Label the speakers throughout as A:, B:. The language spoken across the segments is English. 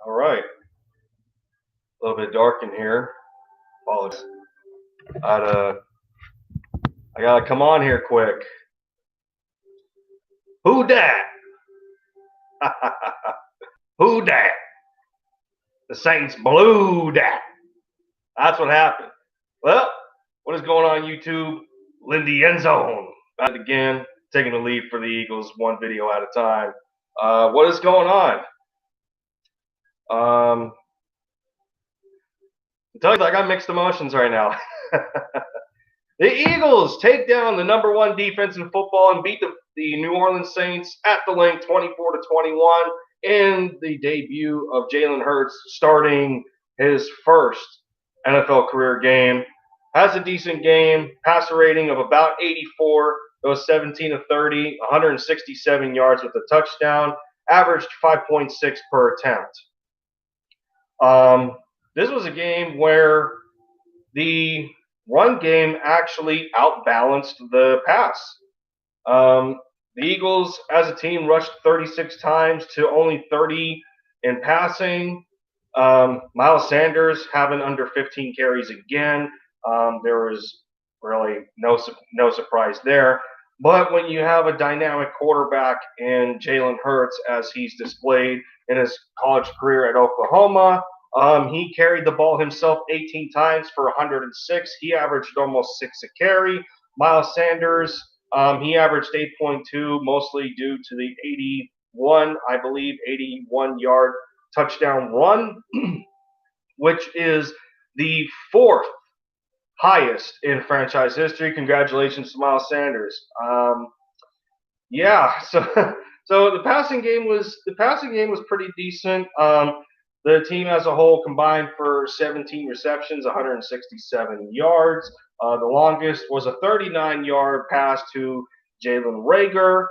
A: All right. A little bit dark in here. Apologies. I gotta come on here quick. Who dat? Who dat? The Saints blew dat. That's what happened. Well, what is going on YouTube? Lindy End Zone. Back again, taking the lead for the Eagles, one video at a time. What is going on? I tell you, I got mixed emotions right now. The Eagles take down the number one defense in football and beat the New Orleans Saints at the link 24-21 in the debut of Jalen Hurts starting his first NFL career game. Has a decent game, passer rating of about 84, goes 17 of 30, 167 yards with a touchdown, averaged 5.6 per attempt. This was a game where the run game actually outbalanced the pass. The Eagles, as a team, rushed 36 times to only 30 in passing. Miles Sanders having under 15 carries again. There was really no surprise there. But when you have a dynamic quarterback in Jalen Hurts, as he's displayed in his college career at Oklahoma, he carried the ball himself 18 times for 106. He averaged almost 6 a carry. Miles Sanders, he averaged 8.2, mostly due to the 81-yard touchdown run, which is the fourth highest in franchise history. Congratulations to Miles Sanders. So the passing game was pretty decent. The team as a whole combined for 17 receptions, 167 yards. The longest was a 39-yard pass to Jalen Reagor.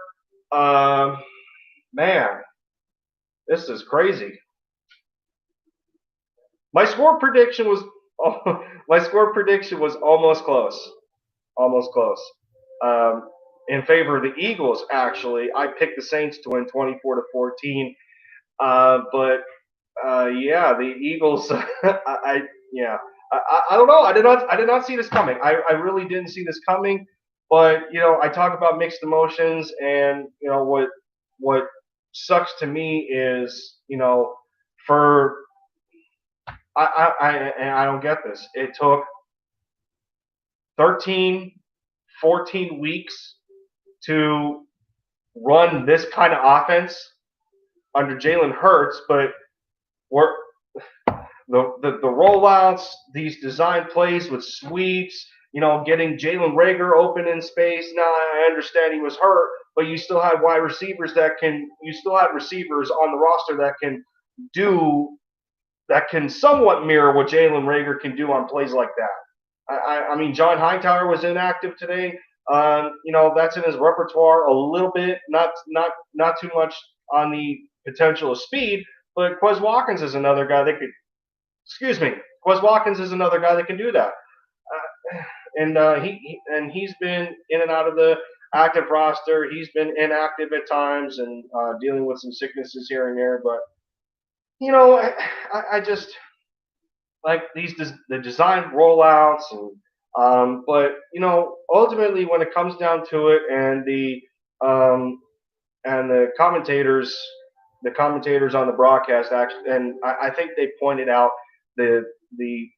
A: Man, this is crazy. My score prediction was almost close. Almost close. In favor of the Eagles, actually. I picked the Saints to win 24-14. But the Eagles. I don't know. I did not see this coming. I really didn't see this coming. But I talk about mixed emotions, and what sucks to me is for I don't get this. It took 13, 14 weeks to run this kind of offense under Jalen Hurts, but the rollouts, these design plays with sweeps, getting Jalen Reagor open in space. Now I understand he was hurt, but you still had receivers on the roster that can somewhat mirror what Jalen Reagor can do on plays like that. I mean, John Hightower was inactive today. That's in his repertoire a little bit, not too much on the potential of speed, but Quez Watkins is another guy that could. Quez Watkins is another guy that can do that, he's been in and out of the active roster. He's been inactive at times and dealing with some sicknesses here and there. But I just like the design rollouts but ultimately when it comes down to it, and the commentators on the broadcast actually, and I think they pointed out the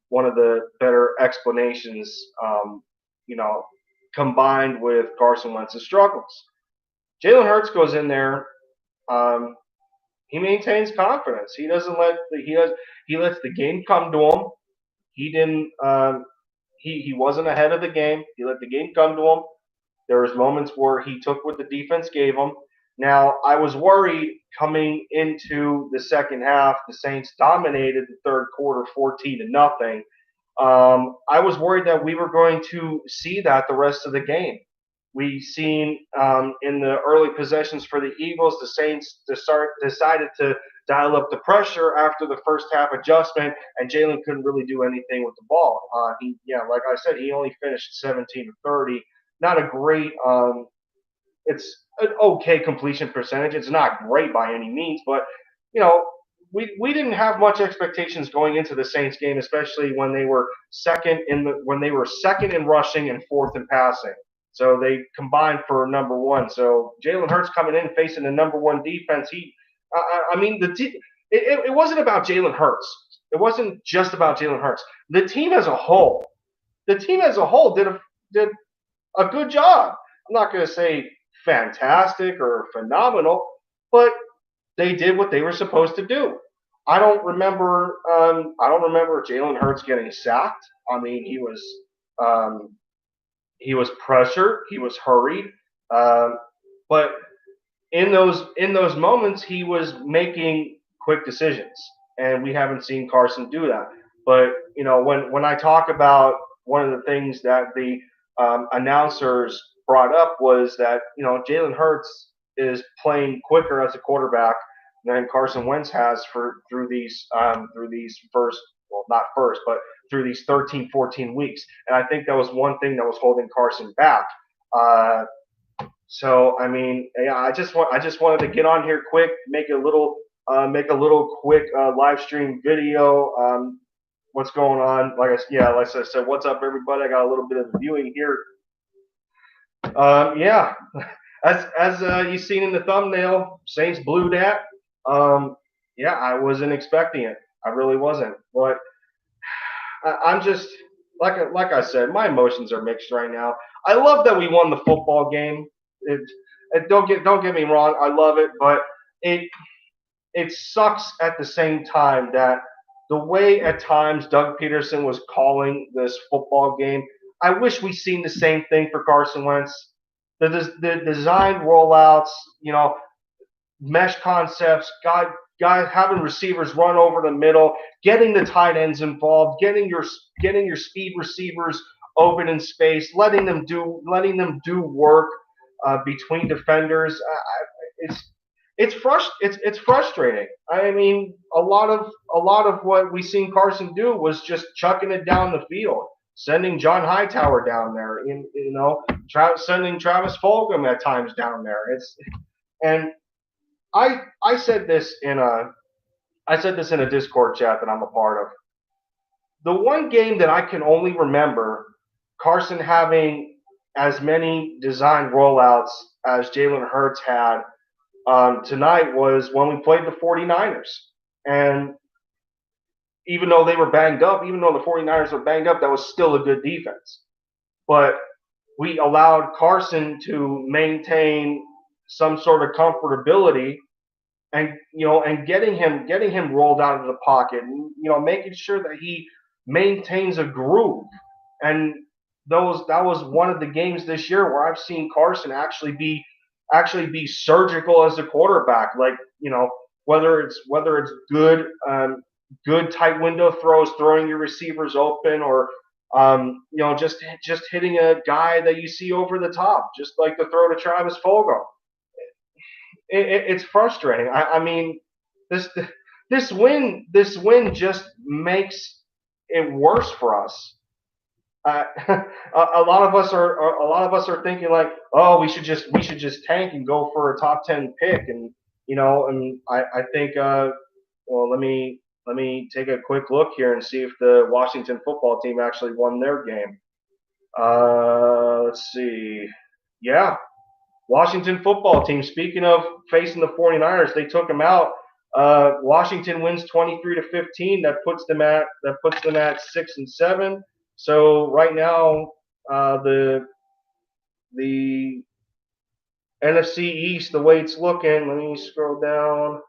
A: one of the better explanations, combined with Carson Wentz's struggles. Jalen Hurts goes in there. He maintains confidence. He doesn't he lets the game come to him. He didn't. He wasn't ahead of the game. He let the game come to him. There was moments where he took what the defense gave him. Now, I was worried coming into the second half. The Saints dominated the third quarter 14-0. I was worried that we were going to see that the rest of the game. We seen in the early possessions for the Eagles, the Saints decided to dial up the pressure after the first half adjustment, and Jalen couldn't really do anything with the ball. Like I said, he only finished 17-30. Not a great. It's an okay completion percentage. It's not great by any means, but we didn't have much expectations going into the Saints game, especially when they were second in rushing and fourth in passing. So they combined for number one. So Jalen Hurts coming in facing the number one defense. I mean, it wasn't about Jalen Hurts. It wasn't just about Jalen Hurts. The team as a whole did a good job. I'm not going to say fantastic or phenomenal, but they did what they were supposed to do. I don't remember. I don't remember Jalen Hurts getting sacked. I mean, um, he was pressured. He was hurried. But in those moments, he was making quick decisions, and we haven't seen Carson do that. But when I talk about one of the things that the announcers brought up was that Jalen Hurts is playing quicker as a quarterback than Carson Wentz has through these first, well, not first, but through these 13, 14 weeks. And I think that was one thing that was holding Carson back. Uh, so I mean, yeah, I just wanted to get on here quick, make a little quick live stream video. What's going on? Like I said, what's up, everybody? I got a little bit of viewing here. Yeah, as you seen in the thumbnail, Saints blew that. Yeah, I wasn't expecting it. I really wasn't. But I'm just like I said, my emotions are mixed right now. I love that we won the football game. It, don't get me wrong, I love it, but it it sucks at the same time that the way at times Doug Peterson was calling this football game. I wish we seen the same thing for Carson Wentz. The designed rollouts, mesh concepts, guys having receivers run over the middle, getting the tight ends involved, getting your speed receivers open in space, letting them do work between defenders. It's frustrating. I mean, a lot of what we seen Carson do was just chucking it down the field, sending John Hightower down there, sending Travis Fulgham at times down there. And I said this in a Discord chat that I'm a part of. The one game that I can only remember Carson having as many design rollouts as Jalen Hurts had tonight was when we played the 49ers. And even though they were banged up, even though the 49ers were banged up, that was still a good defense. But we allowed Carson to maintain some sort of comfortability and getting him rolled out of the pocket and making sure that he maintains a groove. And that was one of the games this year where I've seen Carson actually be surgical as a quarterback. Like whether it's good tight window throws, throwing your receivers open, or just hitting a guy that you see over the top, just like the throw to Travis Fulgham. It's frustrating. I mean, this this win just makes it worse for us. A lot of us are thinking like, oh, we should just tank and go for a top 10 pick, and I think well, let me take a quick look here and see if the Washington football team actually won their game. Let's see. Yeah, Washington football team. Speaking of facing the 49ers, they took them out. Washington wins 23-15. That puts them at 6-7. So right now, the NFC East, the way it's looking. Let me scroll down.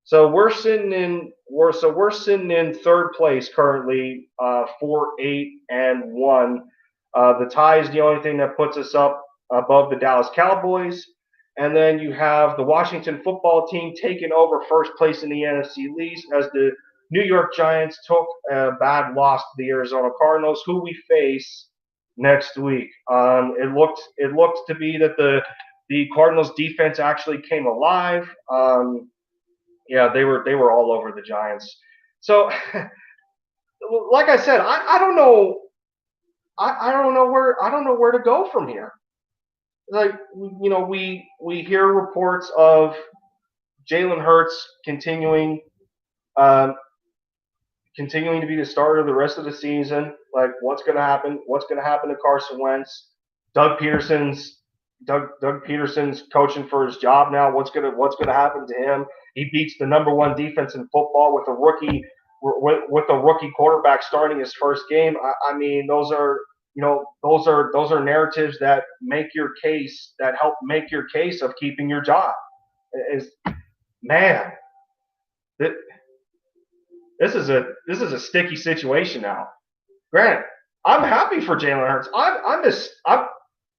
A: So we're sitting in third place currently, 4-8-1. The tie is the only thing that puts us up above the Dallas Cowboys, and then you have the Washington football team taking over first place in the NFC East as the New York Giants took a bad loss to the Arizona Cardinals, who we face next week. It looked to be that the Cardinals defense actually came alive. Yeah, they were all over the Giants. So, like I said, I don't know. I don't know where to go from here. Like we hear reports of Jalen Hurts continuing. Um, Continuing to be the starter the rest of the season. Like, what's going to happen? What's going to happen to Carson Wentz? Doug Peterson's Doug Peterson's coaching for his job now. What's gonna happen to him? He beats the number one defense in football with a rookie quarterback starting his first game. I mean, those are narratives that help make your case of keeping your job. Is man, this is a sticky situation now. Granted, I'm happy for Jalen Hurts. I'm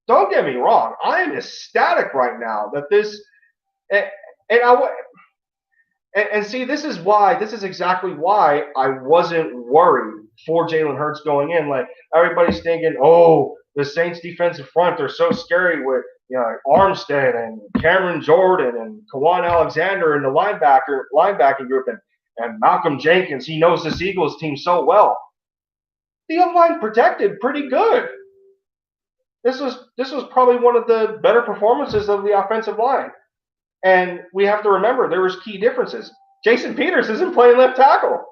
A: don't get me wrong. I am ecstatic right now that this and, and I and see this is exactly why I wasn't worried for Jalen Hurts going in. Like everybody's thinking, oh, the Saints defensive front, they're so scary with Armstead and Cameron Jordan and Kawan Alexander and the linebacking group and Malcolm Jenkins. He knows this Eagles team so well. The O-line protected pretty good. This was probably one of the better performances of the offensive line. And we have to remember there was key differences. Jason Peters isn't playing left tackle.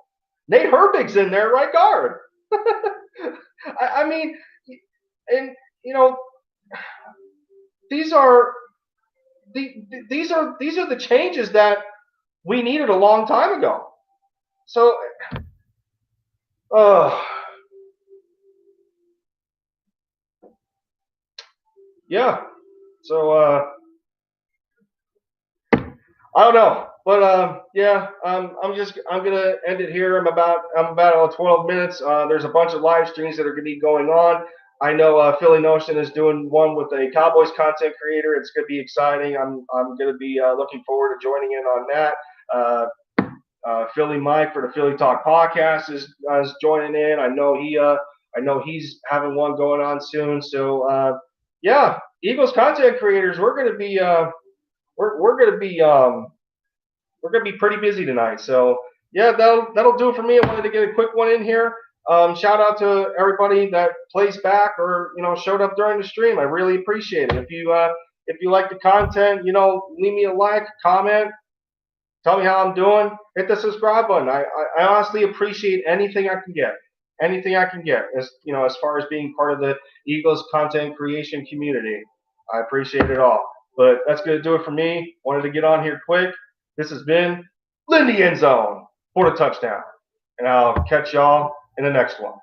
A: Nate Herbig's in there right guard. I mean, and these are the changes that we needed a long time ago. So, yeah. So, I don't know, but yeah, I'm gonna end it here. I'm about 12 minutes. There's a bunch of live streams that are gonna be going on. I know Philly Notion is doing one with a Cowboys content creator. It's gonna be exciting. I'm gonna be looking forward to joining in on that. Philly Mike for the Philly Talk podcast is joining in. I know he's having one going on soon. So yeah, Eagles content creators, we're gonna be we're gonna be pretty busy tonight. So yeah, that'll do it for me. I wanted to get a quick one in here. Shout out to everybody that plays back or showed up during the stream. I really appreciate it. If you like the content, leave me a like, comment, tell me how I'm doing. Hit the subscribe button. I honestly appreciate anything I can get. Anything I can get as far as being part of the Eagles content creation community. I appreciate it all. But that's going to do it for me. Wanted to get on here quick. This has been Lindy End Zone for the touchdown. And I'll catch y'all in the next one.